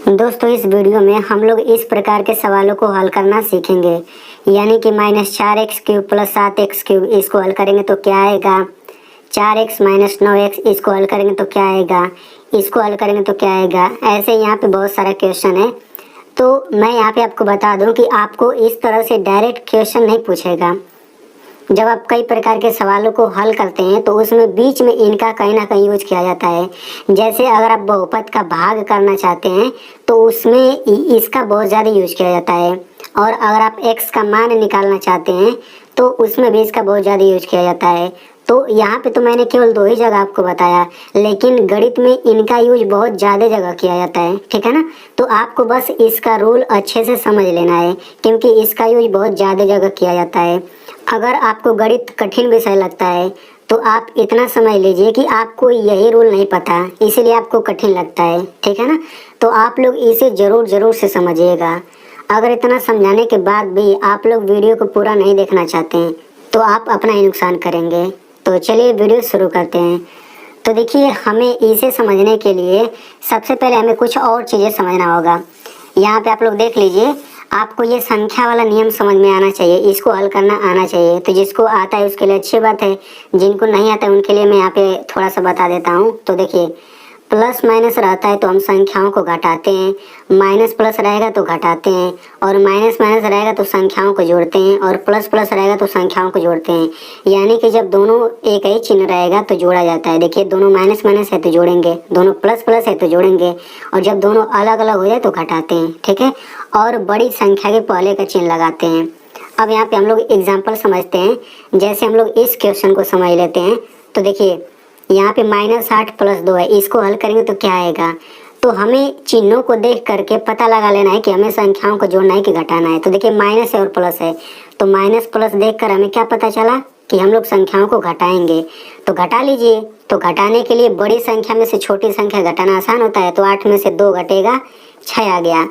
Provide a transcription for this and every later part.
दोस्तों इस वीडियो में हम लोग इस प्रकार के सवालों को हल करना सीखेंगे, यानी कि -4x³ + 7x³ इसको हल करेंगे तो क्या आएगा, 4x - 9x इसको हल करेंगे तो क्या आएगा, इसको हल करेंगे तो क्या आएगा। ऐसे यहाँ पे बहुत सारा क्वेश्चन है। तो मैं यहाँ पे आपको बता दूं कि आपको इस तरह से डायरेक्ट क्वेश्चन नहीं पूछेगा। जब आप कई प्रकार के सवालों को हल करते हैं तो उसमें बीच में इनका कहीं ना कहीं यूज किया जाता है। जैसे अगर आप बहुपद का भाग करना चाहते हैं तो उसमें इसका बहुत ज़्यादा यूज किया जाता है, और अगर आप x का मान निकालना चाहते हैं तो उसमें भी इसका बहुत ज़्यादा यूज किया जाता है। तो यहाँ पे तो मैंने केवल 2 ही जगह आपको बताया, लेकिन गणित में इनका यूज बहुत ज़्यादा जगह किया जाता है, ठीक है ना। तो आपको बस इसका रूल अच्छे से समझ लेना है, क्योंकि इसका यूज बहुत ज़्यादा जगह किया जाता है। अगर आपको गणित कठिन विषय लगता है तो आप इतना समझ लीजिए कि आपको यही रूल नहीं पता, इसीलिए आपको कठिन लगता है, ठीक है ना। तो आप लोग इसे ज़रूर से समझिएगा। अगर इतना समझाने के बाद भी आप लोग वीडियो को पूरा नहीं देखना चाहते हैं तो आप अपना ही नुकसान करेंगे। तो चलिए वीडियो शुरू करते हैं। तो देखिए, हमें इसे समझने के लिए सबसे पहले हमें कुछ और चीज़ें समझना होगा। यहाँ पे आप लोग देख लीजिए, आपको ये संख्या वाला नियम समझ में आना चाहिए, इसको हल करना आना चाहिए। तो जिसको आता है उसके लिए अच्छी बात है, जिनको नहीं आता है उनके लिए मैं यहाँ पे थोड़ा सा बता देता हूँ। तो देखिए, प्लस माइनस रहता है तो हम संख्याओं को घटाते हैं, माइनस प्लस रहेगा तो घटाते हैं, और माइनस माइनस रहेगा तो संख्याओं को जोड़ते हैं, और प्लस प्लस रहेगा तो संख्याओं को जोड़ते हैं। यानी कि जब दोनों एक ही चिन्ह रहेगा तो जोड़ा जाता है। देखिए, दोनों माइनस माइनस है तो जोड़ेंगे, दोनों प्लस प्लस है तो जोड़ेंगे, और जब दोनों अलग अलग हो जाए तो घटाते हैं, ठीक है। और बड़ी संख्या के पहले का चिन्ह लगाते हैं। अब यहाँ पे हम लोग एग्जाम्पल समझते हैं। जैसे हम लोग इस क्वेश्चन को समझ लेते हैं। तो देखिए, यहाँ पे -8 + 2 है, इसको हल करेंगे तो क्या आएगा। तो हमें चिन्हों को देख करके पता लगा लेना है कि हमें संख्याओं को जोड़ना है कि घटाना है। तो देखिए, माइनस है और प्लस है, तो माइनस प्लस देखकर हमें क्या पता चला कि हम लोग संख्याओं को घटाएंगे। तो घटा लीजिए। तो घटाने के लिए बड़ी संख्या में से छोटी संख्या घटाना आसान होता है। तो 8 में से 2 घटेगा, 6 आ गया।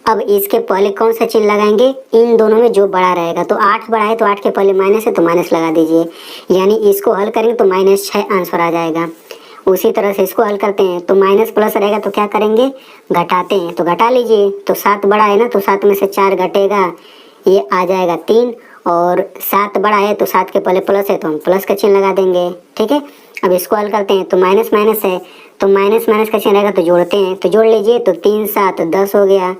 अब इसके पहले कौन सा चिन्ह लगाएंगे, इन दोनों में जो बड़ा रहेगा। तो 8 बड़ा है तो 8 के पहले माइनस है तो माइनस लगा दीजिए, यानी इसको हल करेंगे तो -6 आंसर आ जाएगा। उसी तरह से इसको हल करते हैं तो माइनस प्लस रहेगा तो क्या करेंगे, घटाते हैं। तो घटा लीजिए। तो 7 बड़ा है ना, तो 7 में से 4 घटेगा, ये आ जाएगा 3, और 7 बड़ा है तो 7 के पहले प्लस है तो हम प्लस का चिन्ह लगा देंगे, ठीक है। अब इसको हल करते हैं तो माइनस माइनस है तो माइनस माइनस का चिन्ह रहेगा तो जोड़ते हैं। तो जोड़ लीजिए। तो 3 7 10 हो गया।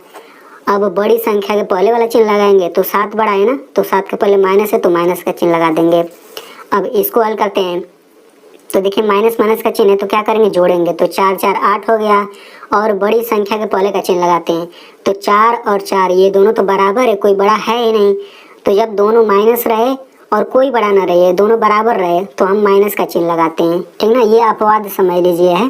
अब बड़ी संख्या के पहले वाला चिन्ह लगाएंगे। तो 7 बड़ा है ना, तो 7 के पहले माइनस है तो माइनस का चिन्ह लगा देंगे। अब इसको हल करते हैं तो देखिए, माइनस माइनस का चिन्ह है तो क्या करेंगे, जोड़ेंगे। तो 4 4 8 हो गया, और बड़ी संख्या के पहले का चिन्ह लगाते हैं। तो 4 और 4 ये दोनों तो बराबर है, कोई बड़ा है ही नहीं। तो जब दोनों माइनस रहे और कोई बड़ा ना रहे, दोनों बराबर रहे, तो हम माइनस का चिन्ह लगाते हैं, ठीक ना। ये अपवाद समझ लीजिए है।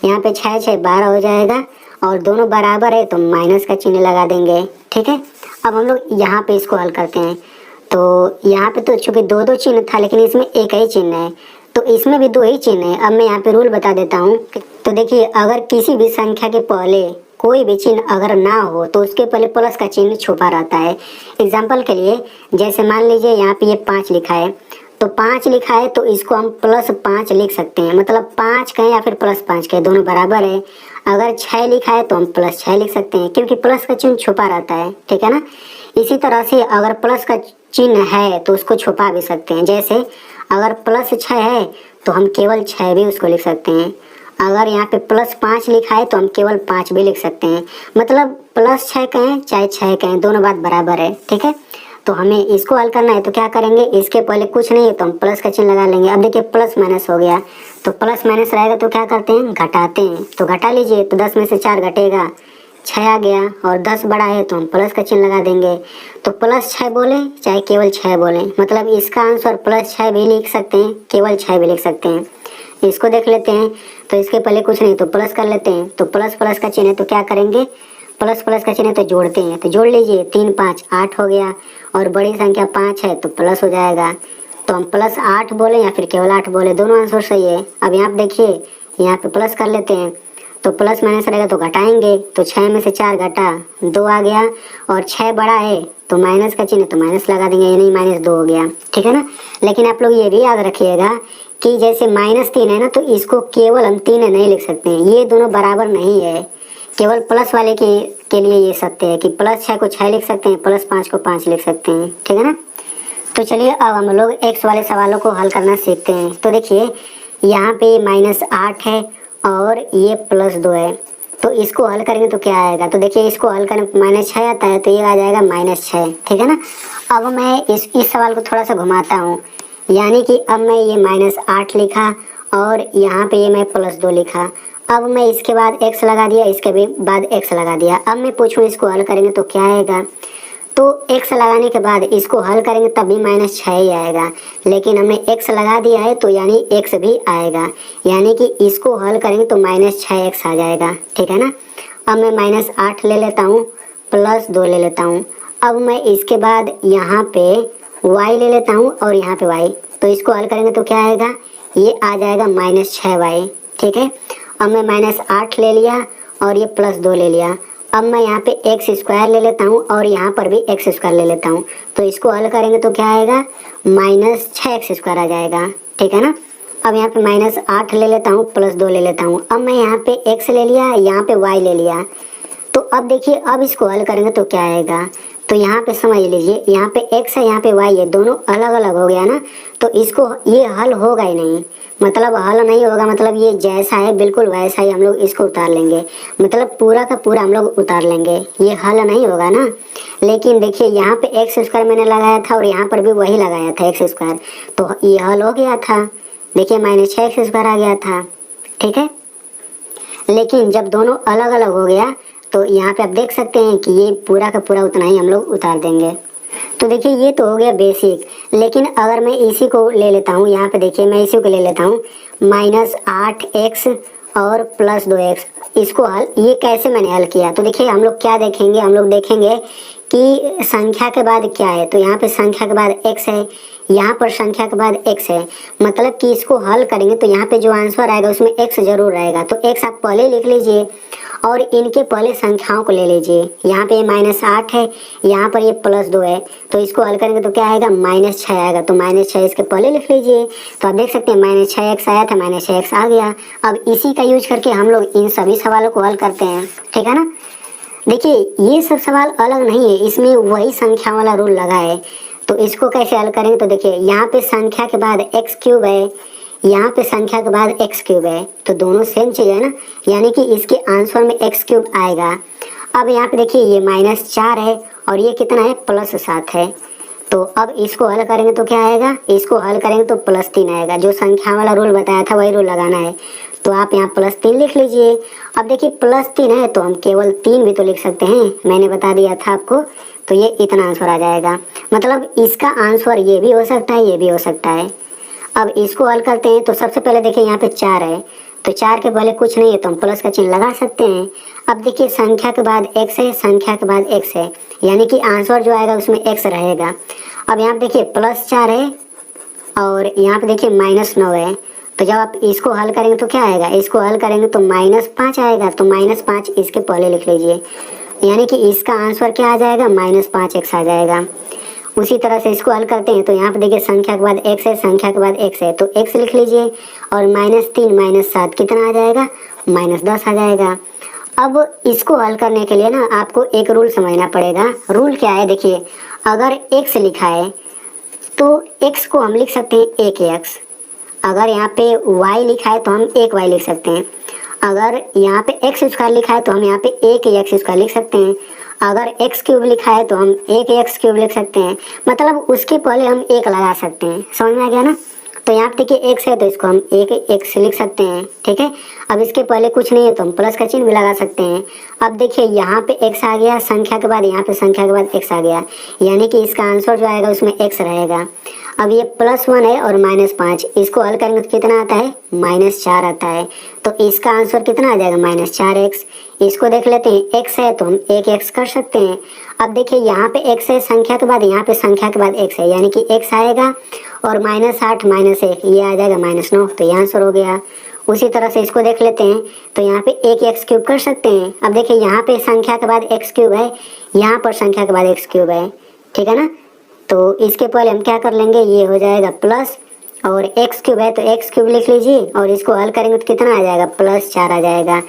यहाँ पे 6 6 12 हो जाएगा, और दोनों बराबर है तो माइनस का चिन्ह लगा देंगे, ठीक है। अब हम लोग यहाँ पे इसको हल करते हैं। तो यहाँ पे तो चूंकि 2 चिन्ह था, लेकिन इसमें एक ही चिन्ह है, तो इसमें भी 2 ही चिन्ह है। अब मैं यहाँ पे रूल बता देता हूँ। तो देखिए, अगर किसी भी संख्या के पहले कोई भी चिन्ह अगर ना हो तो उसके पहले प्लस का चिन्ह छुपा रहता है। एग्जाम्पल के लिए, जैसे मान लीजिए यहाँ पे ये 5 लिखा है, तो 5 लिखा है तो इसको हम +5 लिख सकते हैं, मतलब 5 कहें या फिर +5 कहें, दोनों बराबर है। अगर 6 लिखा है तो हम +6 लिख सकते हैं, क्योंकि प्लस का चिन्ह छुपा रहता है, ठीक है ना। इसी तरह से अगर प्लस का चिन्ह है तो उसको छुपा भी सकते हैं। जैसे अगर +6 है तो हम केवल 6 भी उसको लिख सकते हैं। अगर यहाँ पे +5 लिखा है तो हम केवल 5 भी लिख सकते हैं, मतलब +6 कहें चाहे 6 कहें, दोनों बात बराबर है, ठीक है। तो हमें इसको हल करना है तो क्या करेंगे, इसके पहले कुछ नहीं है तो हम प्लस का चिन्ह लगा लेंगे। अब देखिए, प्लस माइनस हो गया, तो प्लस माइनस रहेगा तो क्या करते हैं, घटाते हैं। तो घटा लीजिए। तो 10 में से 4 घटेगा, 6 आ गया, और 10 बड़ा है तो हम प्लस का चिन्ह लगा देंगे। तो +6 बोले चाहे केवल 6 बोले, मतलब इसका आंसर +6 भी लिख सकते हैं, केवल 6 भी लिख सकते हैं। इसको देख लेते हैं। तो इसके पहले कुछ नहीं तो प्लस कर लेते हैं। तो प्लस प्लस का चिन्ह है तो क्या करेंगे, प्लस प्लस का चिन्ह है तो जोड़ते हैं। तो जोड़ लीजिए। 3 5 8 हो गया, और बड़ी संख्या 5 है तो प्लस हो जाएगा। तो हम +8 बोले या फिर केवल 8 बोले, दोनों आंसर सही है। अब यहाँ पे देखिए, यहाँ पे प्लस कर लेते हैं। तो प्लस माइनस रहेगा तो घटाएंगे। तो 6 में से 4 घटा, 2 आ गया, और 6 बड़ा है तो माइनस का चिन्ह तो माइनस लगा देंगे, यानी -2 हो गया, ठीक है ना। लेकिन आप लोग ये भी याद रखिएगा कि जैसे -3 है ना, तो इसको केवल हम 3 नहीं लिख सकते हैं, ये दोनों बराबर नहीं है। केवल प्लस वाले के लिए ये सत्य है कि प्लस 6 को 6 लिख सकते हैं, प्लस 5 को 5 लिख सकते हैं, ठीक है ना। तो चलिए अब हम लोग एक्स वाले सवालों को हल करना सीखते हैं। तो देखिए यहाँ पे -8 है और ये +2 है, तो इसको हल करेंगे तो क्या आएगा। तो देखिए इसको हल करें -6 आता है तो ये आ जाएगा -6, ठीक है ना। अब मैं इस सवाल को थोड़ा सा घुमाता हूँ, यानी कि अब मैं ये -8 लिखा और यहाँ पे ये मैं +2 लिखा। अब मैं इसके बाद x लगा दिया, इसके भी बाद x लगा दिया। अब मैं पूछूँ इसको हल करेंगे तो क्या आएगा। तो x लगाने के बाद इसको हल करेंगे तब भी -6 ही आएगा, लेकिन हमने x लगा दिया है तो यानी x भी आएगा, यानी कि इसको हल करेंगे तो -6x आ जाएगा, ठीक है ना। अब मैं -8 ले लेता हूँ, +2 ले लेता हूँ। अब मैं इसके बाद यहाँ पे y ले लेता हूँ और यहाँ पे y, तो इसको हल करेंगे तो क्या आएगा, ये आ जाएगा -6y, ठीक है। अब मैं -8 ले लिया और ये +2 ले लिया। अब मैं यहाँ पे x² ले लेता हूँ और यहाँ पर भी x² ले लेता हूँ, तो इसको हल करेंगे तो क्या आएगा, -6x² आ जाएगा, ठीक है ना। अब यहाँ पे -8 ले लेता हूँ, +2 ले लेता हूँ। अब मैं यहाँ पे x ले लिया, यहाँ पे y ले लिया। तो अब देखिए अब इसको हल करेंगे तो क्या आएगा। तो यहाँ पे समझ लीजिए, यहाँ पे x है, यहाँ पे y है, दोनों अलग अलग हो गया ना, तो इसको ये हल होगा ही नहीं। मतलब हल नहीं होगा, मतलब ये जैसा है बिल्कुल वैसा ही हम लोग इसको उतार लेंगे, मतलब पूरा का पूरा हम लोग उतार लेंगे, ये हल नहीं होगा ना। लेकिन देखिए यहाँ पे x² मैंने लगाया था और यहाँ पर भी वही लगाया था x², तो ये हल हो गया था। देखिए -6x² आ गया था, ठीक है। लेकिन जब दोनों अलग अलग हो गया तो यहाँ पे आप देख सकते हैं कि ये पूरा का पूरा उतना ही हम लोग उतार देंगे। तो देखिए ये तो हो गया बेसिक, लेकिन अगर मैं इसी को ले लेता हूँ, यहाँ पे देखिए मैं इसी को ले लेता हूँ -8x और +2x, इसको हल ये कैसे मैंने हल किया। तो देखिए हम लोग क्या देखेंगे, हम लोग देखेंगे कि संख्या के बाद क्या है। तो यहाँ पे संख्या के बाद x है, यहाँ पर संख्या के बाद x है, मतलब कि इसको हल करेंगे तो यहाँ पे जो आंसर आएगा उसमें x जरूर रहेगा। तो x आप पहले लिख लीजिए और इनके पहले संख्याओं को ले लीजिए। यहाँ पे -8 है, यहाँ पर ये +2 है, तो इसको हल करेंगे तो क्या आएगा, -6 आएगा। तो -6 इसके पहले लिख लीजिए। तो आप देख सकते हैं -6x आया था, -6x आ गया। अब इसी का यूज करके हम लोग इन सभी सवालों को हल करते हैं, ठीक है ना। देखिए ये सब सवाल अलग नहीं है, इसमें वही संख्या वाला रूल लगा है। तो इसको कैसे हल करेंगे, तो देखिए यहाँ पे संख्या के बाद x³ है, यहाँ पे संख्या के बाद x³ है, तो दोनों सेम चीज है ना, यानी कि इसके आंसर में x³ आएगा। अब यहाँ पे देखिए ये -4 है और ये कितना है, +7 है। तो अब इसको हल करेंगे तो क्या आएगा, इसको हल करेंगे तो +3 आएगा। जो संख्या वाला रूल बताया था वही रूल लगाना है, तो आप यहाँ +3 लिख लीजिए। अब देखिए +3 है तो हम केवल 3 भी तो लिख सकते हैं, मैंने बता दिया था आपको। तो ये इतना आंसर आ जाएगा, मतलब इसका आंसर ये भी हो सकता है, ये भी हो सकता है। अब इसको हल करते हैं तो सबसे पहले देखिए यहाँ पे 4 है, तो 4 के पहले कुछ नहीं है तो हम प्लस का चिन्ह लगा सकते हैं। अब देखिए संख्या के बाद x है, संख्या के बाद x है, यानी कि आंसर जो आएगा उसमें x रहेगा। अब यहाँ पे देखिए +4 है और यहाँ पे देखिए -9 है, तो जब आप इसको हल करेंगे तो क्या आएगा, इसको हल करेंगे तो -5 आएगा। तो -5 इसके पहले लिख लीजिए, यानी कि इसका आंसर क्या आ जाएगा, -5x आ जाएगा। उसी तरह से इसको हल करते हैं तो यहाँ पे देखिए संख्या के बाद x है, संख्या के बाद x है, तो x लिख लीजिए और -3 -7 कितना आ जाएगा, -10 आ जाएगा। अब इसको हल करने के लिए ना आपको एक रूल समझना पड़ेगा। रूल क्या है, देखिए अगर x लिखा है तो x को हम लिख सकते हैं 1x, अगर यहाँ पे y लिखा है तो हम 1y लिख सकते हैं, अगर यहाँ पे x² लिखा है तो हम यहाँ पे 1x² लिख सकते हैं, अगर x³ लिखा है तो हम 1x³ लिख सकते हैं, मतलब उसके पहले हम 1 लगा सकते हैं। समझ में आ गया ना। तो यहाँ पे देखिए x है तो इसको हम 1x लिख सकते हैं, ठीक है। अब इसके पहले कुछ नहीं है तो हम प्लस का चिन्ह भी लगा सकते हैं। अब देखिए यहाँ पे x आ गया, संख्या के बाद यहाँ पे संख्या के बाद x आ गया, यानी कि इसका आंसर जो आएगा उसमें x रहेगा। अब ये +1 है और -5, इसको हल करेंगे तो कितना आता है, -4 आता है। तो इसका आंसर कितना आ जाएगा, -4x। इसको देख लेते हैं, x है तो हम 1x कर सकते हैं। अब देखिए यहाँ पे x है, संख्या के बाद यहाँ पे संख्या के बाद x है, यानी कि x आएगा और -8 -1 ये आ जाएगा -9, तो ये आंसर हो गया। उसी तरह से इसको देख लेते हैं तो यहाँ पे 1x³ कर सकते हैं। अब देखिए यहाँ पे संख्या के बाद x³ है, यहाँ पर संख्या के बाद x³ है, ठीक है ना। तो इसके पहले हम क्या कर लेंगे, ये हो जाएगा प्लस और एक्स क्यूब है तो एक्स क्यूब लिख लीजिए, और इसको हल करेंगे तो कितना आ जाएगा, +4 आ जाएगा।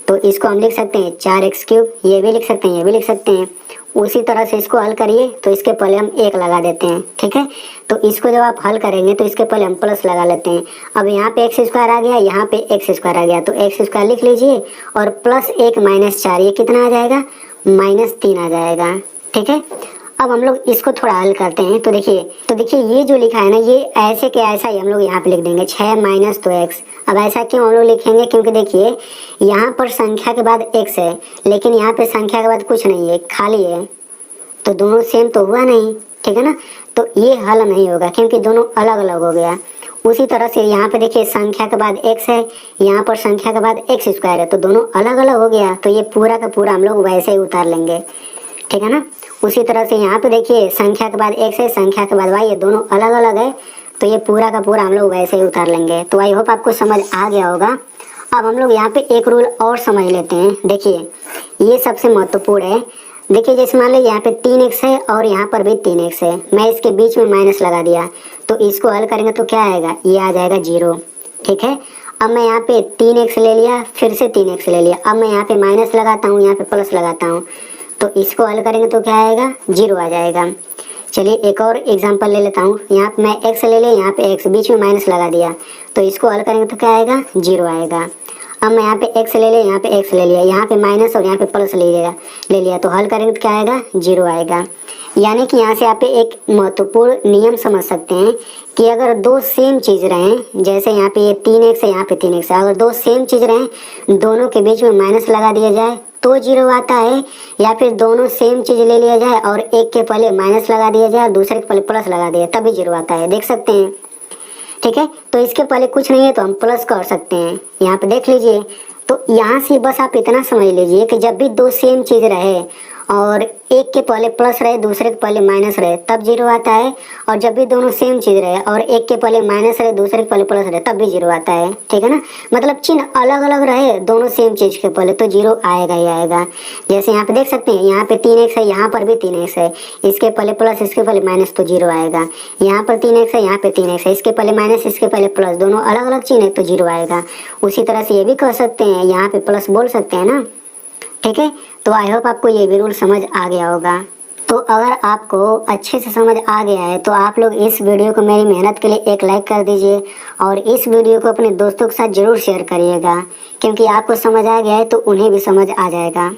तो इसको हम लिख सकते हैं 4x क्यूब, ये भी लिख सकते हैं, ये भी लिख सकते हैं। उसी तरह से इसको हल करिए तो इसके पहले हम 1 लगा देते हैं, ठीक है। तो इसको जब आप हल करेंगे तो इसके पहले हम प्लस लगा लेते हैं। अब यहाँ पे एक्स स्क्वायर आ गया, यहाँ पे एक्स स्क्वायर आ गया, तो एक्स स्क्वायर लिख लीजिए और +1 - 4 ये कितना आ जाएगा, -3 आ जाएगा, ठीक है। अब हम लोग इसको थोड़ा हल करते हैं तो देखिए ये जो लिखा है ना, ये ऐसे के ऐसा ही हम लोग यहाँ पे लिख देंगे 6 - 2x। अब ऐसा क्यों हम लोग लिखेंगे, क्योंकि देखिए यहाँ पर संख्या के बाद x है, लेकिन यहाँ पे संख्या के बाद कुछ नहीं है, खाली है, तो दोनों सेम तो हुआ नहीं, ठीक है ना। तो ये हल नहीं होगा क्योंकि दोनों अलग अलग हो गया। उसी तरह से यहाँ पे देखिए संख्या के बाद x है, यहाँ पर संख्या के बाद x स्क्वायर है, तो दोनों अलग अलग हो गया, तो ये पूरा का पूरा हम लोग वैसे ही उतार लेंगे, ठीक है ना। उसी तरह से यहाँ पे देखिए संख्या के बाद x है, संख्या के बाद y है, दोनों अलग अलग है, तो ये पूरा का पूरा हम लोग वैसे ही उतार लेंगे। तो आई होप आपको समझ आ गया होगा। अब हम लोग यहाँ पे एक रूल और समझ लेते हैं। देखिए ये सबसे महत्वपूर्ण है। देखिए जैसे मान लीजिए यहाँ पे 3x है और यहाँ पर भी 3x है, मैं इसके बीच में माइनस लगा दिया, तो इसको हल करेंगे तो क्या आएगा, ये आ जाएगा 0, ठीक है। अब मैं यहाँ पे 3x ले लिया, फिर से 3x ले लिया, अब मैं यहाँ पे माइनस लगाता हूँ, यहाँ पे प्लस लगाता हूँ, तो इसको हल करेंगे तो क्या आएगा, 0 आ जाएगा। चलिए एक और एग्जांपल ले लेता हूँ। यहाँ पे मैं x ले लिया, यहाँ पे x, बीच में माइनस लगा दिया, तो इसको हल करेंगे तो क्या आएगा, 0 आएगा। अब मैं यहाँ पे x ले लिया, यहाँ पे x ले लिया, यहाँ पे माइनस और यहाँ पे प्लस ले लिया, तो हल करेंगे तो क्या आएगा, 0 आएगा। यानी कि यहाँ से आप एक महत्वपूर्ण नियम समझ सकते हैं कि अगर दो सेम चीज़ रहें, जैसे यहाँ पे ये 3x है, यहाँ पे 3x है, अगर दो सेम चीज़ रहें, दोनों के बीच में माइनस लगा दिया जाए तो 0 आता है, या फिर दोनों सेम चीज़ ले लिया जाए और एक के पहले माइनस लगा दिया जाए और दूसरे के पहले प्लस लगा दिया तभी 0 आता है, देख सकते हैं, ठीक है। तो इसके पहले कुछ नहीं है तो हम प्लस कर सकते हैं, यहाँ पे देख लीजिए। तो यहाँ से बस आप इतना समझ लीजिए कि जब भी दो सेम चीज़ रहे और एक के पहले प्लस रहे, दूसरे के पहले माइनस रहे, तब 0 आता है, और जब भी दोनों सेम चीज़ रहे और एक के पहले माइनस रहे, दूसरे के पहले प्लस रहे, तब भी 0 आता है, ठीक है ना। मतलब चिन्ह अलग अलग रहे दोनों सेम चीज़ के पहले, तो 0 आएगा ही आएगा। जैसे यहाँ पे देख सकते हैं, यहाँ पे 3x है, यहाँ पर भी 3x है, इसके पहले प्लस इसके पहले माइनस, तो 0 आएगा। यहाँ पर 3x है, यहाँ पे 3x है, इसके पहले माइनस इसके पहले प्लस, दोनों अलग अलग चिन्ह है तो 0 आएगा। उसी तरह से ये भी कर सकते हैं, यहाँ पे प्लस बोल सकते हैं ना, ठीक है। तो आई होप आपको ये भी रूल समझ आ गया होगा। तो अगर आपको अच्छे से समझ आ गया है तो आप लोग इस वीडियो को मेरी मेहनत के लिए एक लाइक कर दीजिए, और इस वीडियो को अपने दोस्तों के साथ ज़रूर शेयर करिएगा, क्योंकि आपको समझ आ गया है तो उन्हें भी समझ आ जाएगा।